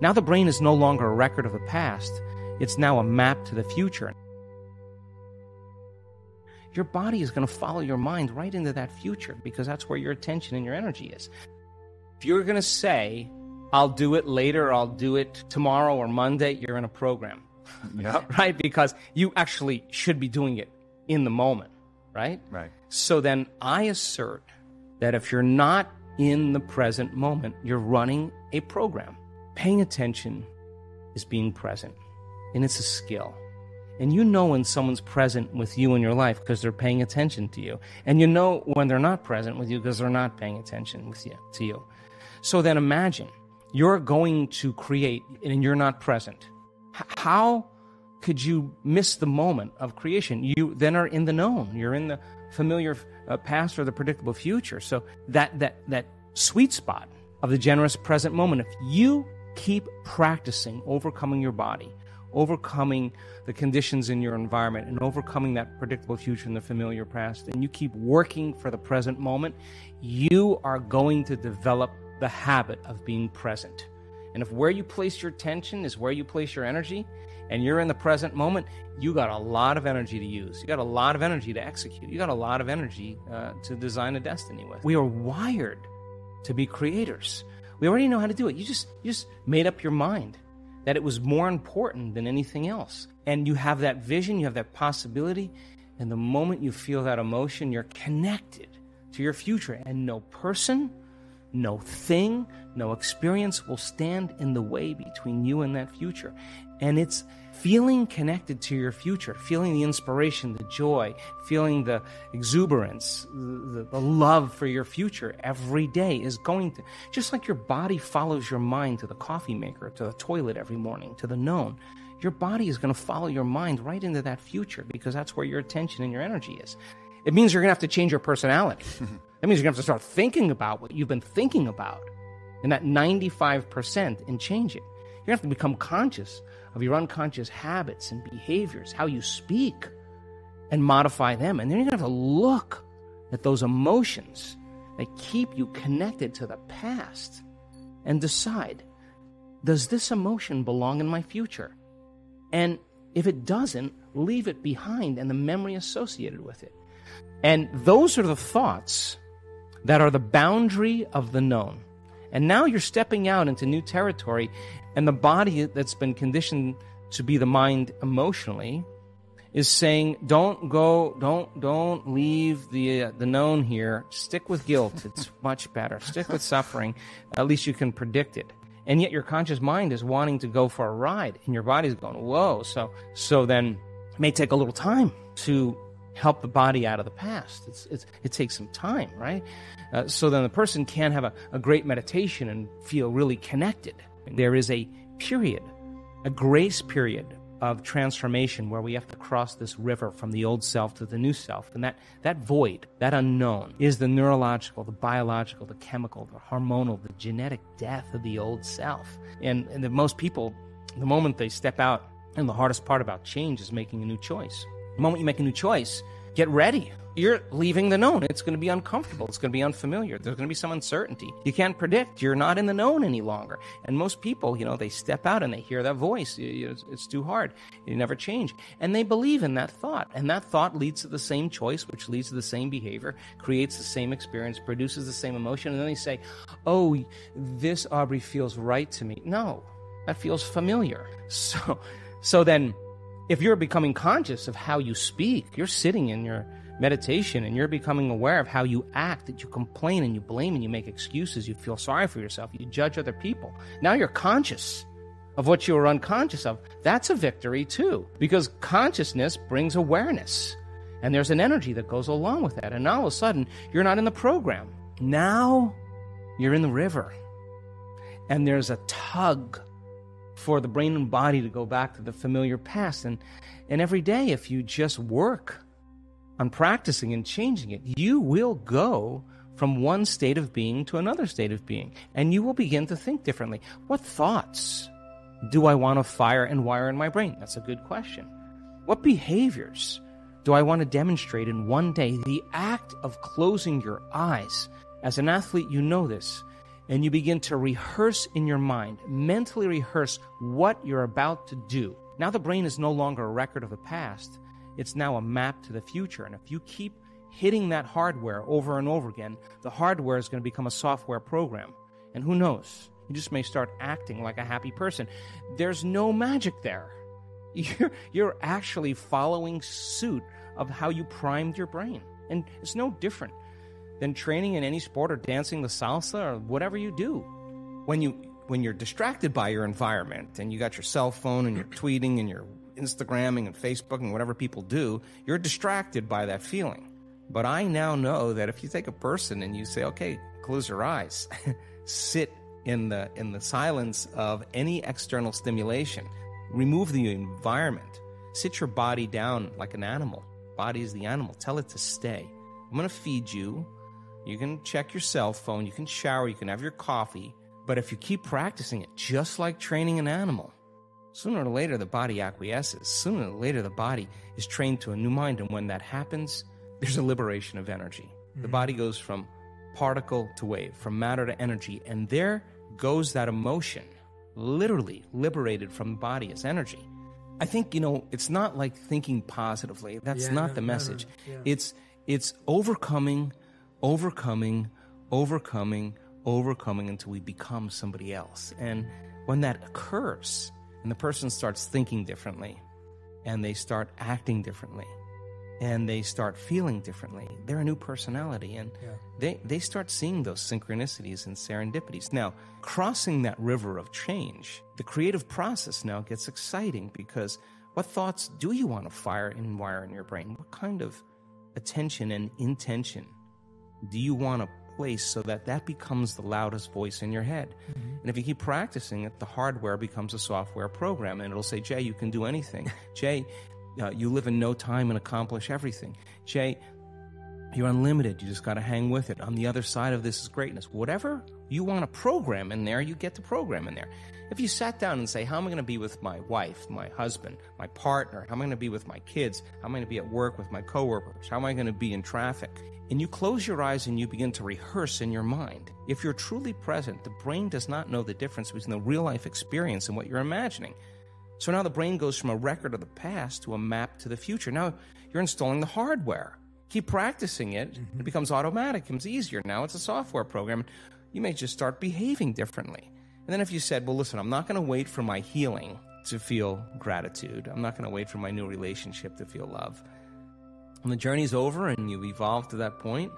Now the brain is no longer a record of the past. It's now a map to the future. Your body is going to follow your mind right into that future because that's where your attention and your energy is. If you're going to say, I'll do it later, I'll do it tomorrow or Monday, you're in a program. Yep. Right? Because you actually should be doing it in the moment, right? Right. So then I assert that if you're not in the present moment, you're running a program. Paying attention is being present, and it's a skill. And you know when someone's present with you in your life because they're paying attention to you. And you know when they're not present with you because they're not paying attention to you. So then imagine you're going to create and you're not present. How could you miss the moment of creation? You then are in the known. You're in the familiar past or the predictable future. So that sweet spot of the generous present moment, if you keep practicing overcoming your body, overcoming the conditions in your environment, and overcoming that predictable future and the familiar past, and you keep working for the present moment, you are going to develop the habit of being present. And if where you place your attention is where you place your energy, and you're in the present moment, you got a lot of energy to use. You got a lot of energy to execute. You got a lot of energy to design a destiny with. We are wired to be creators. We already know how to do it. You just made up your mind that it was more important than anything else. And you have that vision, you have that possibility, and the moment you feel that emotion, you're connected to your future. And no person, no thing, no experience will stand in the way between you and that future. And it's feeling connected to your future, feeling the inspiration, the joy, feeling the exuberance, the love for your future every day is going to, just like your body follows your mind to the coffee maker, to the toilet every morning, to the known, your body is going to follow your mind right into that future because that's where your attention and your energy is. It means you're going to have to change your personality. That means you're going to have to start thinking about what you've been thinking about in that 95% and change it. You're going to have to become conscious of your unconscious habits and behaviors, how you speak, and modify them. And then you're going to have to look at those emotions that keep you connected to the past and decide, does this emotion belong in my future? And if it doesn't, leave it behind and the memory associated with it. And those are the thoughts that are the boundary of the known. And now you're stepping out into new territory, and the body that's been conditioned to be the mind emotionally is saying, don't leave the known here. Stick with guilt. It's much better. Stick with suffering. At least you can predict it. And yet your conscious mind is wanting to go for a ride, and your body's going, whoa. So then it may take a little time to help the body out of the past. It takes some time, right? So then the person can have a great meditation and feel really connected. There is a period, a grace period of transformation where we have to cross this river from the old self to the new self. And that void, that unknown, is the neurological, the biological, the chemical, the hormonal, the genetic death of the old self. And most people, the moment they step out, and the hardest part about change is making a new choice. The moment you make a new choice, get ready. You're leaving the known. It's going to be uncomfortable. It's going to be unfamiliar. There's going to be some uncertainty. You can't predict. You're not in the known any longer. And most people, they step out and they hear that voice. It's too hard. You never change. And they believe in that thought. And that thought leads to the same choice, which leads to the same behavior, creates the same experience, produces the same emotion. And then they say, oh, this, Aubrey, feels right to me. No, that feels familiar. So then, if you're becoming conscious of how you speak, you're sitting in your meditation and you're becoming aware of how you act, that you complain and you blame and you make excuses, you feel sorry for yourself, you judge other people. Now you're conscious of what you were unconscious of. That's a victory too, because consciousness brings awareness. And there's an energy that goes along with that. And now all of a sudden, you're not in the program. Now you're in the river. And there's a tug for the brain and body to go back to the familiar past. And every day, if you just work on practicing and changing it, you will go from one state of being to another state of being. And you will begin to think differently. What thoughts do I want to fire and wire in my brain? That's a good question. What behaviors do I want to demonstrate in one day? The act of closing your eyes. As an athlete, you know this. and you begin to rehearse in your mind, mentally rehearse what you're about to do. Now the brain is no longer a record of the past. It's now a map to the future. And if you keep hitting that hardware over and over again, the hardware is going to become a software program. And who knows? You just may start acting like a happy person. There's no magic there. You're actually following suit of how you primed your brain. And it's no different than training in any sport or dancing the salsa or whatever you do. When you're distracted by your environment and you got your cell phone and you're tweeting and you're Instagramming and Facebooking, whatever people do, you're distracted by that feeling. But I now know that if you take a person and you say, okay, close your eyes, sit in the silence of any external stimulation, remove the environment, sit your body down like an animal. Body is the animal. Tell it to stay. I'm going to feed you. You can check your cell phone. You can shower. You can have your coffee. But if you keep practicing it, just like training an animal, sooner or later the body acquiesces. Sooner or later the body is trained to a new mind. And when that happens, there's a liberation of energy. The body goes from particle to wave, from matter to energy. And there goes that emotion, literally liberated from the body as energy. I think, it's not like thinking positively. That's not the message. No. Yeah. It's overcoming until we become somebody else. And when that occurs, and the person starts thinking differently, and they start acting differently, and they start feeling differently, they're a new personality, and they start seeing those synchronicities and serendipities. Now, crossing that river of change, the creative process now gets exciting, because what thoughts do you want to fire and wire in your brain? What kind of attention and intention do you want to place so that becomes the loudest voice in your head? And if you keep practicing it, the hardware becomes a software program, and it'll say, Jay, you can do anything. Jay, you live in no time and accomplish everything. Jay, you're unlimited. You just got to hang with it. On the other side of this is greatness. Whatever you want to program in there, you get to program in there. If you sat down and say, how am I going to be with my wife, my husband, my partner? How am I going to be with my kids? How am I going to be at work with my coworkers? How am I going to be in traffic? And you close your eyes and you begin to rehearse in your mind. If you're truly present, the brain does not know the difference between the real-life experience and what you're imagining. So now the brain goes from a record of the past to a map to the future. Now you're installing the hardware. Keep practicing it. It becomes automatic. It becomes easier. Now it's a software program. You may just start behaving differently. And then if you said, well, listen, I'm not going to wait for my healing to feel gratitude. I'm not going to wait for my new relationship to feel love. When the journey's over and you've evolved to that point,